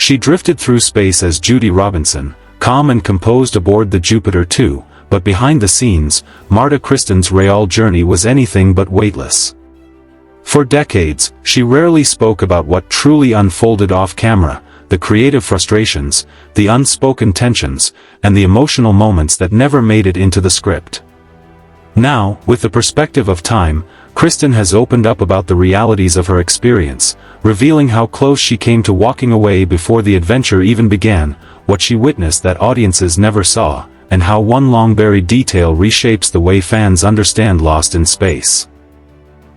She drifted through space as Judy Robinson, calm and composed aboard the Jupiter 2, but behind the scenes, Marta Kristen's real journey was anything but weightless. For decades, she rarely spoke about what truly unfolded off-camera, the creative frustrations, the unspoken tensions, and the emotional moments that never made it into the script. Now, with the perspective of time, Kristen has opened up about the realities of her experience, revealing how close she came to walking away before the adventure even began, what she witnessed that audiences never saw, and how one long-buried detail reshapes the way fans understand Lost in Space.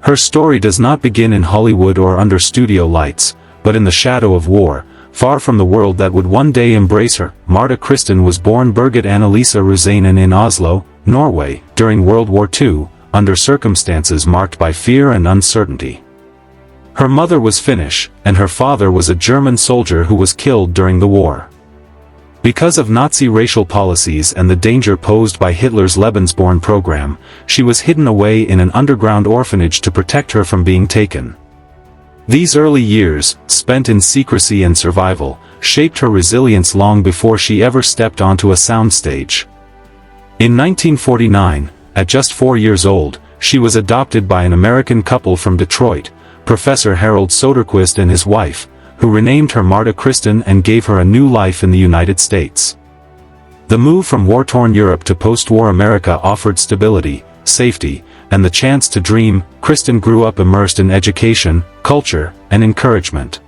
Her story does not begin in Hollywood or under studio lights, but in the shadow of war, far from the world that would one day embrace her. Marta Kristen was born Birgit Annalisa Rusainen in Oslo, Norway, during World War II, under circumstances marked by fear and uncertainty. Her mother was Finnish, and her father was a German soldier who was killed during the war. Because of Nazi racial policies and the danger posed by Hitler's Lebensborn program, she was hidden away in an underground orphanage to protect her from being taken. These early years, spent in secrecy and survival, shaped her resilience long before she ever stepped onto a soundstage. In 1949, at just 4 years old, she was adopted by an American couple from Detroit, Professor Harold Soderquist and his wife, who renamed her Marta Kristen and gave her a new life in the United States. The move from war-torn Europe to post-war America offered stability, safety, and the chance to dream. Kristen grew up immersed in education, culture, and encouragement.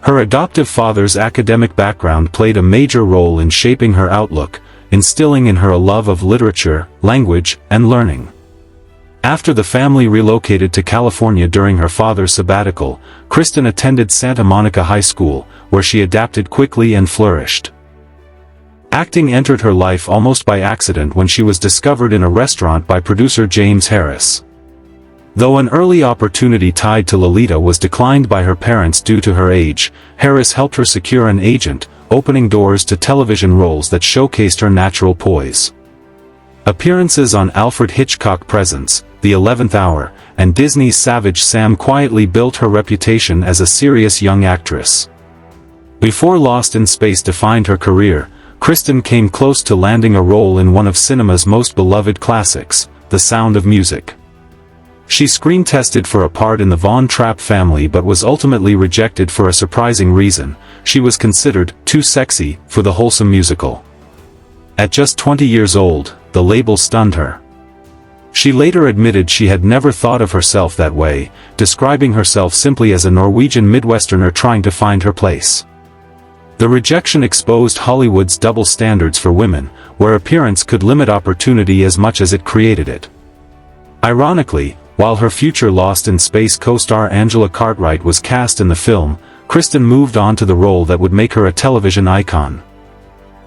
Her adoptive father's academic background played a major role in shaping her outlook, instilling in her a love of literature, language, and learning. After the family relocated to California during her father's sabbatical, Kristen attended Santa Monica High School, where she adapted quickly and flourished. Acting entered her life almost by accident when she was discovered in a restaurant by producer James Harris. Though an early opportunity tied to Lolita was declined by her parents due to her age, Harris helped her secure an agent, opening doors to television roles that showcased her natural poise. Appearances on Alfred Hitchcock Presents, The 11th Hour, and Disney's Savage Sam quietly built her reputation as a serious young actress. Before Lost in Space defined her career, Kristen came close to landing a role in one of cinema's most beloved classics, The Sound of Music. She screen-tested for a part in the Von Trapp family but was ultimately rejected for a surprising reason: she was considered too sexy for the wholesome musical. At just 20 years old, the label stunned her. She later admitted she had never thought of herself that way, describing herself simply as a Norwegian Midwesterner trying to find her place. The rejection exposed Hollywood's double standards for women, where appearance could limit opportunity as much as it created it. Ironically, while her future Lost in Space co-star Angela Cartwright was cast in the film, Kristen moved on to the role that would make her a television icon.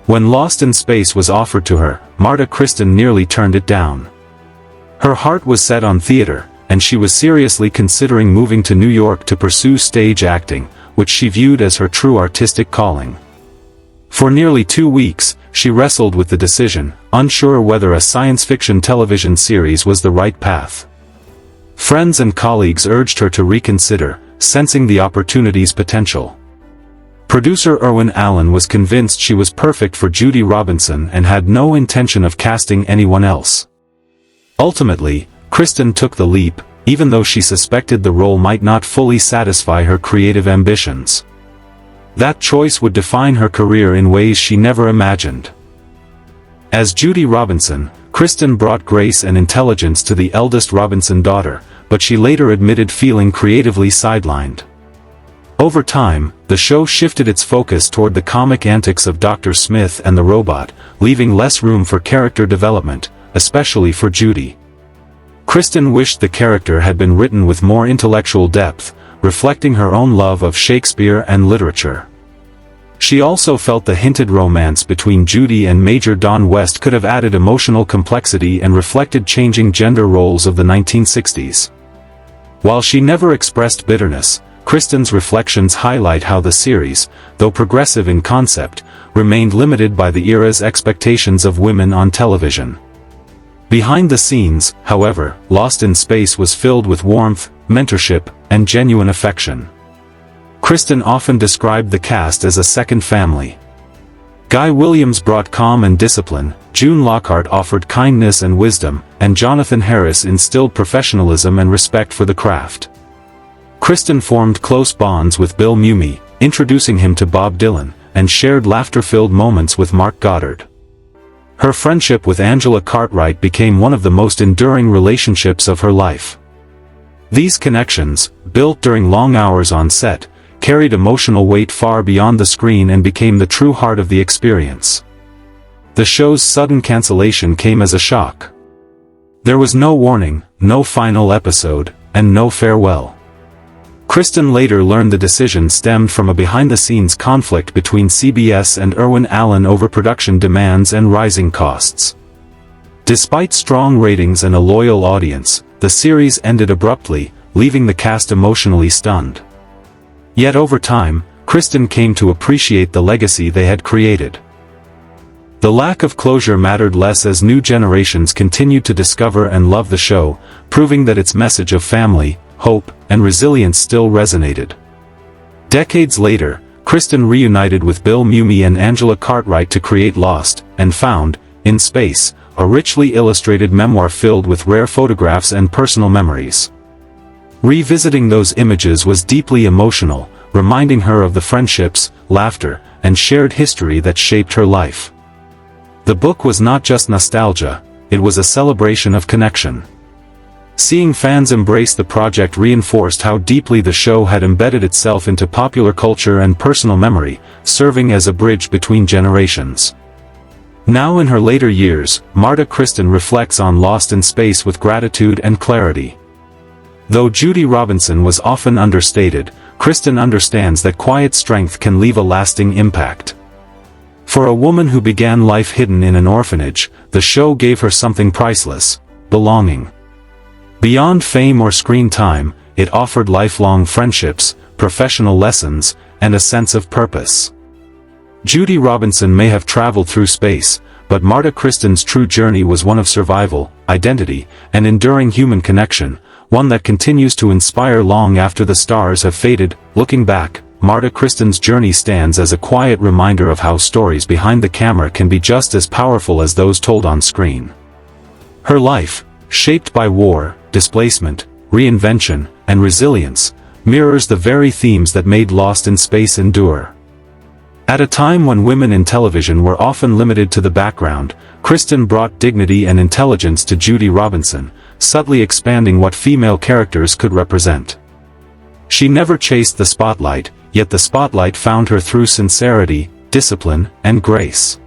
When Lost in Space was offered to her, Marta Kristen nearly turned it down. Her heart was set on theater, and she was seriously considering moving to New York to pursue stage acting, which she viewed as her true artistic calling. For nearly 2 weeks, she wrestled with the decision, unsure whether a science fiction television series was the right path. Friends and colleagues urged her to reconsider, sensing the opportunity's potential. Producer Irwin Allen was convinced she was perfect for Judy Robinson and had no intention of casting anyone else. Ultimately, Kristen took the leap, even though she suspected the role might not fully satisfy her creative ambitions. That choice would define her career in ways she never imagined. As Judy Robinson, Kristen brought grace and intelligence to the eldest Robinson daughter, but she later admitted feeling creatively sidelined. Over time, the show shifted its focus toward the comic antics of Dr. Smith and the robot, leaving less room for character development, especially for Judy. Kristen wished the character had been written with more intellectual depth, reflecting her own love of Shakespeare and literature. She also felt the hinted romance between Judy and Major Don West could have added emotional complexity and reflected changing gender roles of the 1960s. While she never expressed bitterness, Kristen's reflections highlight how the series, though progressive in concept, remained limited by the era's expectations of women on television. Behind the scenes, however, Lost in Space was filled with warmth, mentorship, and genuine affection. Kristen often described the cast as a second family. Guy Williams brought calm and discipline, June Lockhart offered kindness and wisdom, and Jonathan Harris instilled professionalism and respect for the craft. Kristen formed close bonds with Bill Mumy, introducing him to Bob Dylan, and shared laughter-filled moments with Mark Goddard. Her friendship with Angela Cartwright became one of the most enduring relationships of her life. These connections, built during long hours on set, carried emotional weight far beyond the screen and became the true heart of the experience. The show's sudden cancellation came as a shock. There was no warning, no final episode, and no farewell. Kristen later learned the decision stemmed from a behind-the-scenes conflict between CBS and Irwin Allen over production demands and rising costs. Despite strong ratings and a loyal audience, the series ended abruptly, leaving the cast emotionally stunned. Yet over time, Kristen came to appreciate the legacy they had created. The lack of closure mattered less as new generations continued to discover and love the show, proving that its message of family, hope, and resilience still resonated. Decades later, Kristen reunited with Bill Mumy and Angela Cartwright to create Lost and Found in Space, a richly illustrated memoir filled with rare photographs and personal memories. Revisiting those images was deeply emotional, reminding her of the friendships, laughter, and shared history that shaped her life. The book was not just nostalgia, it was a celebration of connection. Seeing fans embrace the project reinforced how deeply the show had embedded itself into popular culture and personal memory, serving as a bridge between generations. Now in her later years, Marta Kristen reflects on Lost in Space with gratitude and clarity. Though Judy Robinson was often understated, Kristen understands that quiet strength can leave a lasting impact. For a woman who began life hidden in an orphanage, the show gave her something priceless: belonging. Beyond fame or screen time, it offered lifelong friendships, professional lessons, and a sense of purpose. Judy Robinson may have traveled through space, but Marta Kristen's true journey was one of survival, identity, and enduring human connection, one that continues to inspire long after the stars have faded. Looking back, Marta Kristen's journey stands as a quiet reminder of how stories behind the camera can be just as powerful as those told on screen. Her life, shaped by war, displacement, reinvention, and resilience, mirrors the very themes that made Lost in Space endure. At a time when women in television were often limited to the background, Kristen brought dignity and intelligence to Judy Robinson, subtly expanding what female characters could represent. She never chased the spotlight, yet the spotlight found her through sincerity, discipline, and grace.